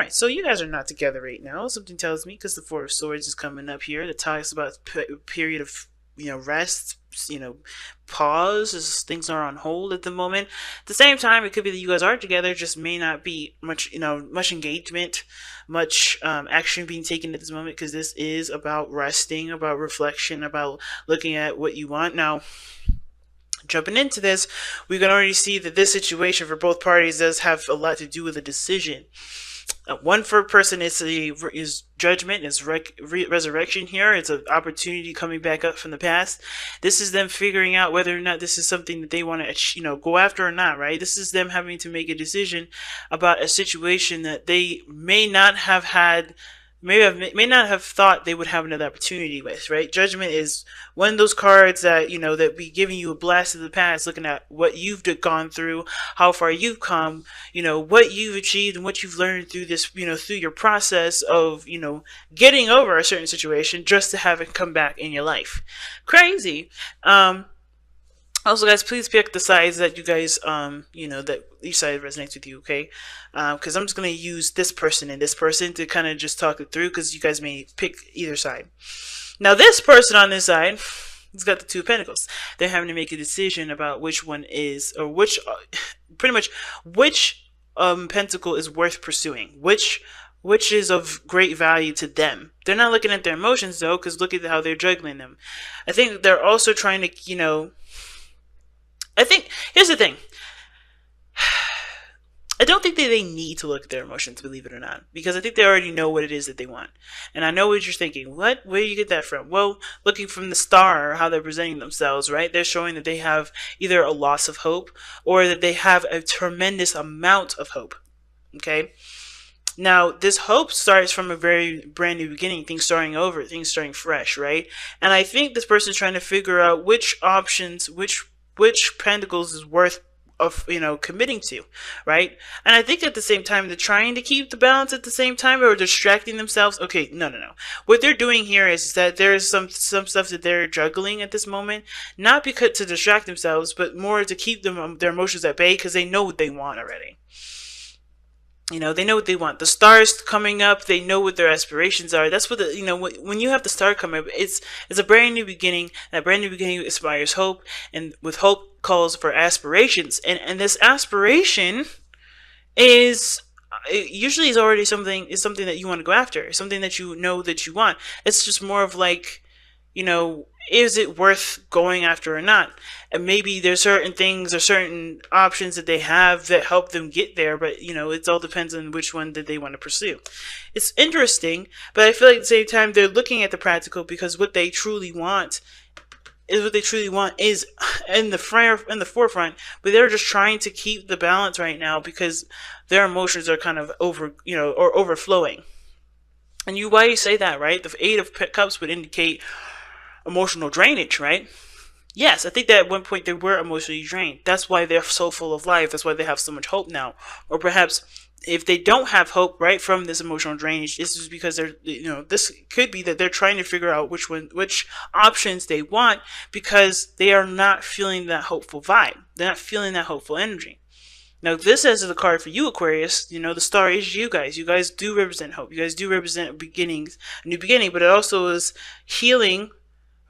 right, so you guys are not together right now. Something tells me because the Four of Swords is coming up here. That talks about period of rest, pause as things are on hold at the moment. At the same time, it could be that you guys are together, just may not be much engagement, much action being taken at this moment because this is about resting, about reflection, about looking at what you want now. Jumping into this, we can already see that this situation for both parties does have a lot to do with a decision. One for person is judgment, is resurrection here. It's an opportunity coming back up from the past. This is them figuring out whether or not this is something that they want to, go after or not, right? This is them having to make a decision about a situation that they may not have had, may not have thought they would have another opportunity with, right? Judgment is one of those cards that, that be giving you a blast of the past, looking at what you've gone through, how far you've come, what you've achieved and what you've learned through this, through your process of, getting over a certain situation just to have it come back in your life. Crazy. Also, guys, please pick the sides that you guys, that each side resonates with you, okay? Because I'm just going to use this person and this person to kind of just talk it through because you guys may pick either side. Now, this person on this side has got the Two of Pentacles. They're having to make a decision about which one is, or which, pretty much, which pentacle is worth pursuing, which is of great value to them. They're not looking at their emotions, though, because look at how they're juggling them. I think they're also trying to, I think, here's the thing. I don't think that they need to look at their emotions, believe it or not, because I think they already know what it is that they want. And I know what you're thinking. What? Where do you get that from? Well, looking from the star, how they're presenting themselves, right? They're showing that they have either a loss of hope or that they have a tremendous amount of hope. Okay? Now, this hope starts from a very brand new beginning, things starting over, things starting fresh, right? And I think this person's trying to figure out which options, which pentacles is worth of committing to, right? And I think at the same time they're trying to keep the balance at the same time, or distracting themselves. Okay, no. What they're doing here is that there's some stuff that they're juggling at this moment, not because to distract themselves, but more to keep them their emotions at bay because they know what they want already. They know what they want. The stars coming up, they know what their aspirations are. That's what when you have the star come up, it's a brand new beginning. That brand new beginning inspires hope, and with hope calls for aspirations. And this aspiration is usually is already something that you want to go after, something that you know that you want. It's just more of like, is it worth going after or not? And maybe there's certain things or certain options that they have that help them get there, but it all depends on which one that they want to pursue. It's interesting, but I feel like at the same time they're looking at the practical because what they truly want is in the forefront, but they're just trying to keep the balance right now because their emotions are kind of or overflowing. And why you say that, right? The Eight of Cups would indicate emotional drainage, right? Yes, I think that at one point they were emotionally drained. That's why they're so full of life. That's why they have so much hope now. Or perhaps if they don't have hope, right, from this emotional drainage, this is because they're, this could be that they're trying to figure out which options they want because they are not feeling that hopeful vibe. They're not feeling that hopeful energy. Now, this as the card for you, Aquarius, the star is you guys. You guys do represent hope. You guys do represent a new beginning, but it also is healing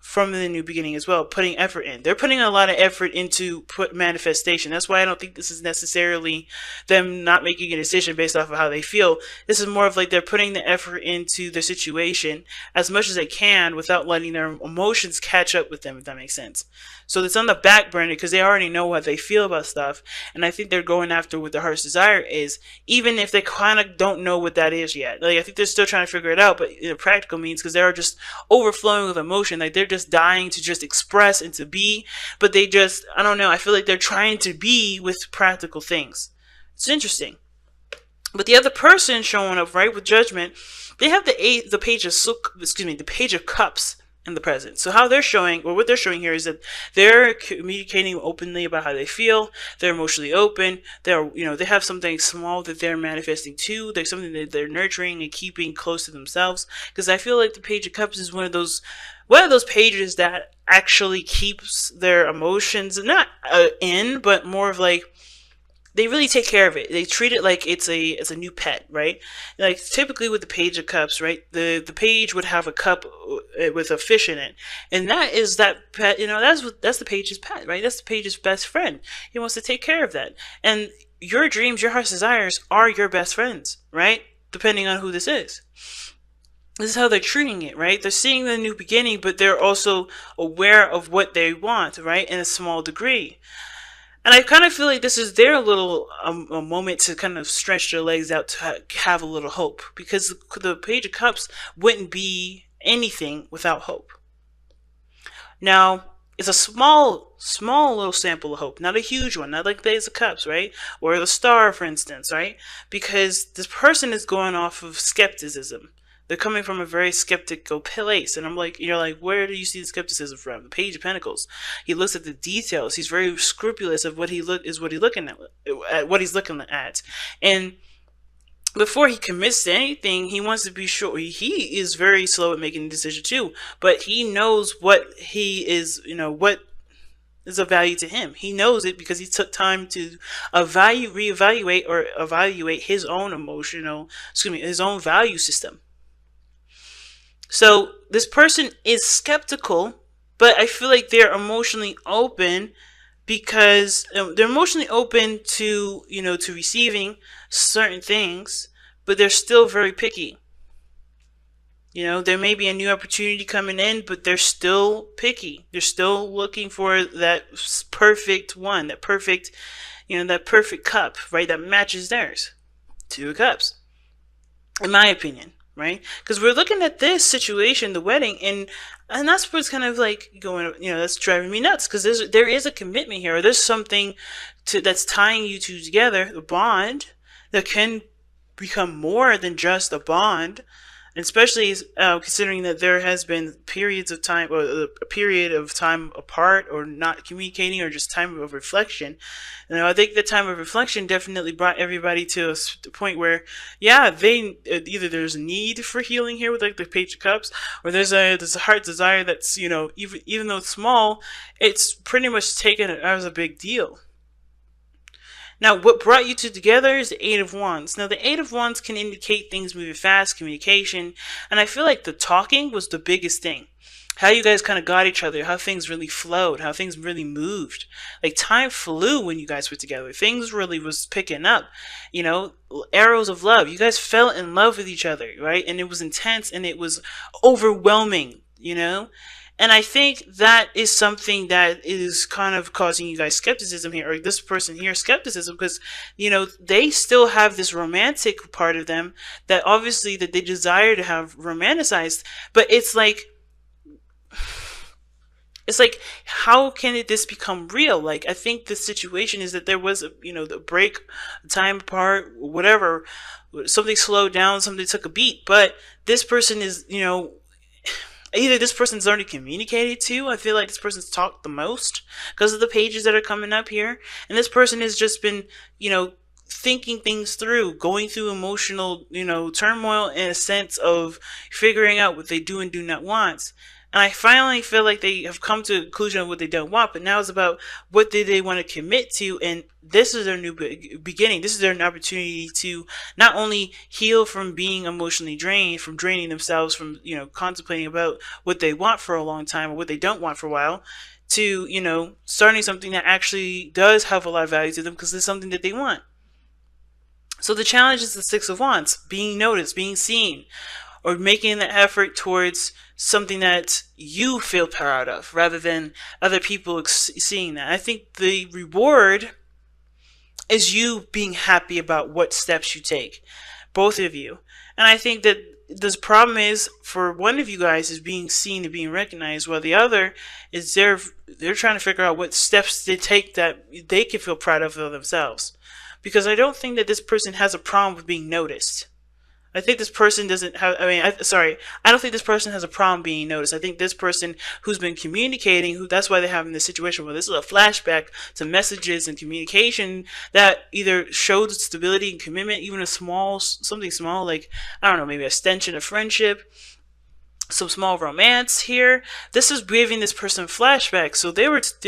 from the new beginning as well, putting effort in. They're putting a lot of effort into manifestation. That's why I don't think this is necessarily them not making a decision based off of how they feel. This is more of like they're putting the effort into the situation as much as they can without letting their emotions catch up with them, if that makes sense. So it's on the back burner because they already know what they feel about stuff. And I think they're going after what their heart's desire is, even if they kind of don't know what that is yet. Like, I think they're still trying to figure it out, but practical means because they're just overflowing with emotion. Like, they're just dying to just express and to be, but they just, I don't know, I feel like they're trying to be with practical things. It's interesting. But the other person showing up, right, with judgment, they have the Page of Cups in the present. So how they're showing, or what they're showing here is that they're communicating openly about how they feel. They're emotionally open. They're, they have something small that they're manifesting too. There's something that they're nurturing and keeping close to themselves. Because I feel like the Page of Cups is one of those pages that actually keeps their emotions not in, but more of like they really take care of it. They treat it like it's a new pet, right? Like typically with the Page of Cups, right? The page would have a cup with a fish in it, and that is that pet. That's the page's pet, right? That's the page's best friend. He wants to take care of that, and your dreams, your heart's desires, are your best friends, right? Depending on who this is. This is how they're treating it, right? They're seeing the new beginning, but they're also aware of what they want, right? In a small degree. And I kind of feel like this is their little a moment to kind of stretch their legs out to have a little hope, because the Page of Cups wouldn't be anything without hope. Now, it's a small little sample of hope, not a huge one, not like the Ace of Cups, right? Or the Star, for instance, right? Because this person is going off of skepticism. They're coming from a very skeptical place, and you're like, where do you see the skepticism from? The Page of Pentacles. He looks at the details. He's very scrupulous of what he's looking at, and before he commits to anything, he wants to be sure. He is very slow at making a decision too, but he knows what he is, what is of value to him. He knows it because he took time to reevaluate or evaluate his own his own value system. So this person is skeptical, but I feel like they're emotionally open because they're emotionally open to, to receiving certain things, but they're still very picky. There may be a new opportunity coming in, but they're still picky. They're still looking for that perfect one, that perfect cup, right? That matches theirs. Two of Cups, in my opinion. Right? Because we're looking at this situation, the wedding, and that's what's kind of like going, that's driving me nuts, because there is a commitment here, or there's something that's tying you two together, the bond that can become more than just a bond, and especially considering that there has been periods of time, or a period of time apart, or not communicating, or just time of reflection. I think the time of reflection definitely brought everybody to a point where, yeah, either there's a need for healing here with like the Page of Cups, or there's a heart desire that's, even though it's small, it's pretty much taken as a big deal. Now, what brought you two together is the Eight of Wands. Now, the Eight of Wands can indicate things moving fast, communication, and I feel like the talking was the biggest thing. How you guys kind of got each other, how things really flowed, how things really moved. Like, time flew when you guys were together. Things really was picking up. Arrows of love. You guys fell in love with each other, right? And it was intense, and it was overwhelming, And I think that is something that is kind of causing you guys skepticism here, or this person here skepticism, because, they still have this romantic part of them that obviously that they desire to have romanticized, but it's like, how can this become real? Like, I think the situation is that there was the break, time apart, whatever, something slowed down, something took a beat, but this person is, either this person's already communicated to. I feel like this person's talked the most because of the pages that are coming up here. And this person has just been, thinking things through, going through emotional, turmoil in a sense of figuring out what they do and do not want. And I finally feel like they have come to a conclusion of what they don't want, but now it's about what do they want to commit to, and this is their new beginning. This is their opportunity to not only heal from being emotionally drained, from draining themselves, from, contemplating about what they want for a long time or what they don't want for a while, to, starting something that actually does have a lot of value to them because it's something that they want. So the challenge is the Six of Wands, being noticed, being seen, or making the effort towards something that you feel proud of rather than other people seeing that. I think the reward is you being happy about what steps you take, both of you. And I think that this problem is for one of you guys is being seen and being recognized, while the other is they're trying to figure out what steps they take that they can feel proud of themselves. Because I don't think that this person has a problem with being noticed. I think this person doesn't have, I don't think this person has a problem being noticed. I think this person who's been communicating, that's why they're having this situation where this is a flashback to messages and communication that either showed stability and commitment, even something small, like, I don't know, maybe a extension of friendship, some small romance here. This is giving this person flashbacks. So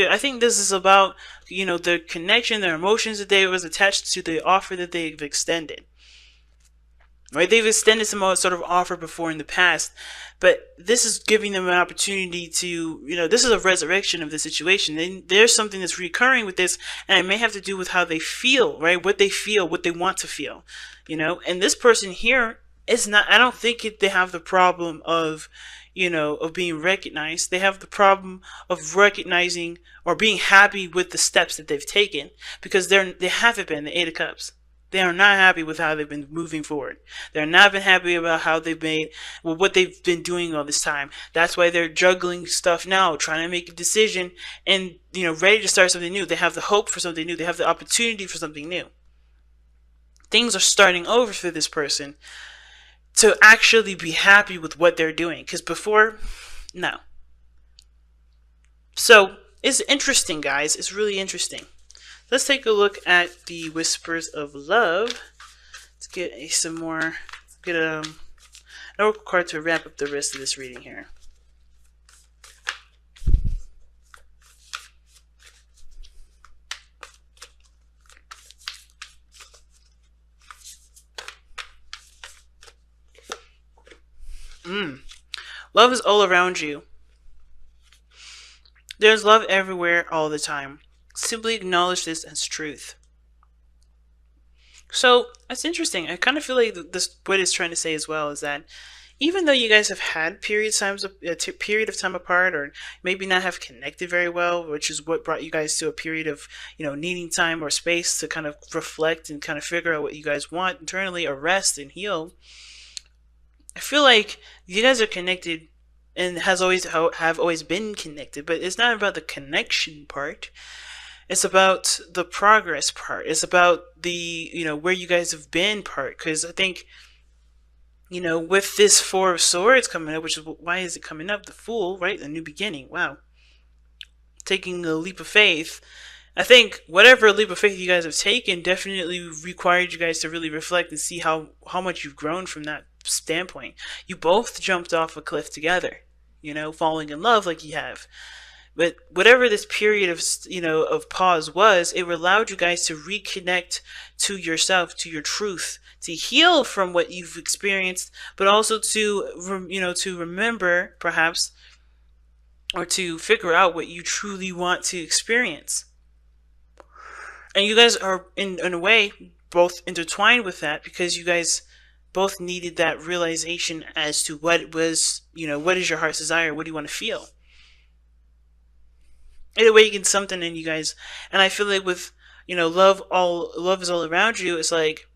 I think this is about, the connection, their emotions that they was attached to the offer that they've extended. Right? They've extended some sort of offer before in the past, but this is giving them an opportunity to, this is a resurrection of the situation. There's something that's recurring with this, and it may have to do with how they feel, right? What they feel, what they want to feel, and this person here is not, I don't think they have the problem of, of being recognized. They have the problem of recognizing or being happy with the steps that they've taken, because they haven't been the Eight of Cups. They are not happy with how they've been moving forward. They're not been happy about how they've made, what they've been doing all this time. That's why they're juggling stuff now, trying to make a decision and, ready to start something new. They have the hope for something new. They have the opportunity for something new. Things are starting over for this person to actually be happy with what they're doing. Because before, no. So, it's interesting, guys. It's really interesting. Let's take a look at the Whispers of Love. Let's get an oracle card to wrap up the rest of this reading here. Love is all around you. There's love everywhere all the time. Simply acknowledge this as truth. So that's interesting. I kind of feel like what it's trying to say as well is that even though you guys have had period of time apart, or maybe not have connected very well, which is what brought you guys to a period of needing time or space to kind of reflect and kind of figure out what you guys want internally, or rest and heal, I feel like you guys are connected and have always been connected, but it's not about the connection part. It's about the progress part. It's about the, where you guys have been part. Because I think, with this Four of Swords coming up, which is, why is it coming up? The Fool, right? The new beginning. Wow. Taking a leap of faith. I think whatever leap of faith you guys have taken definitely required you guys to really reflect and see how much you've grown from that standpoint. You both jumped off a cliff together, falling in love like you have. But whatever this period of, of pause was, it allowed you guys to reconnect to yourself, to your truth, to heal from what you've experienced, but also to, to remember perhaps, or to figure out what you truly want to experience. And you guys are, in a way, both intertwined with that, because you guys both needed that realization as to what it was, what is your heart's desire? What do you want to feel? It awakens something in you guys. And I feel like with, love is all around you. It's like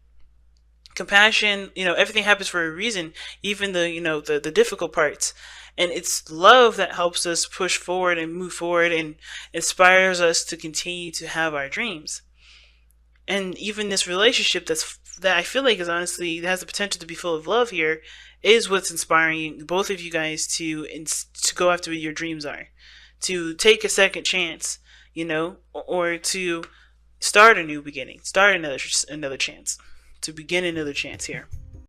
compassion, everything happens for a reason, even the difficult parts. And it's love that helps us push forward and move forward and inspires us to continue to have our dreams. And even this relationship that I feel like is honestly, has the potential to be full of love here, is what's inspiring both of you guys to go after what your dreams are. To take a second chance, or to start a new beginning, start another chance, to begin another chance here.